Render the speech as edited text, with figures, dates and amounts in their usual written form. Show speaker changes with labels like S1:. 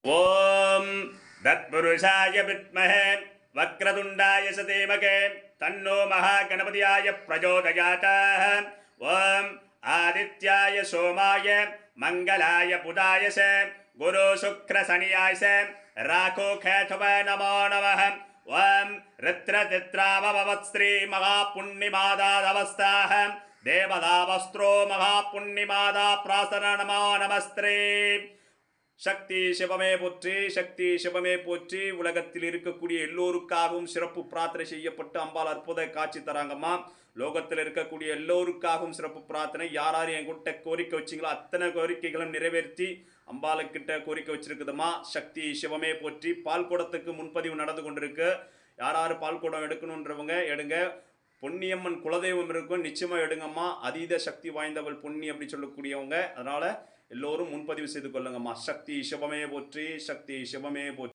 S1: ஓம் தத்புருஷாய வித்மஹே வக்ரதுண்டாய சதேமகே தன்னோ மகாகணபதியாய பிரஜோதயாத். ஓம் ஆதித்யாய சோமாய மங்களாய புதாய ச குரு சுக்ர சனியாய ச ராகோ கேதுவ நமோ நமः. ஓம் ருத்ரதித்ராவவத்ஸ்ரீ மகாபுண்ணிமாதாதவஸ்தாः தேவதாவஸ்திரோ மகாபுண்ணிமாதா பிராசன நமோ நமஸ்திரே. சக்தி சிவமே போற்றி, சக்தி சிவமே போற்றி. உலகத்தில் இருக்கக்கூடிய எல்லோருக்காகவும் சிறப்பு பிரார்த்தனை செய்யப்பட்டு அம்பாள் அற்புத காட்சி தராங்கம்மா. லோகத்தில் இருக்கக்கூடிய எல்லோருக்காகவும் சிறப்பு பிரார்த்தனை. யார் யார் என்கிட்ட கோரிக்கை வச்சிங்களோ அத்தனை கோரிக்கைகளும் நிறைவேற்றி அம்பாளுக்கிட்ட கோரிக்கை வச்சிருக்குதுமா. சக்தி சிவமே போற்றி. பால் குடத்துக்கு முன்பதிவு நடந்து கொண்டிருக்கு. யார் யார் பால் குடம் எடுக்கணுன்றவங்க எடுங்க. பொன்னியம்மன் குலதெய்வம் இருக்கும், நிச்சயமா எடுங்கம்மா. அதீத சக்தி வாய்ந்தவள் பொன்னி அப்படி சொல்லக்கூடியவங்க. அதனால எல்லோரும் முன்பதிவு செய்து கொள்ளுங்கம்மா. சக்தி சிவமே போற்றி, சக்தி சிவமே போற்றி.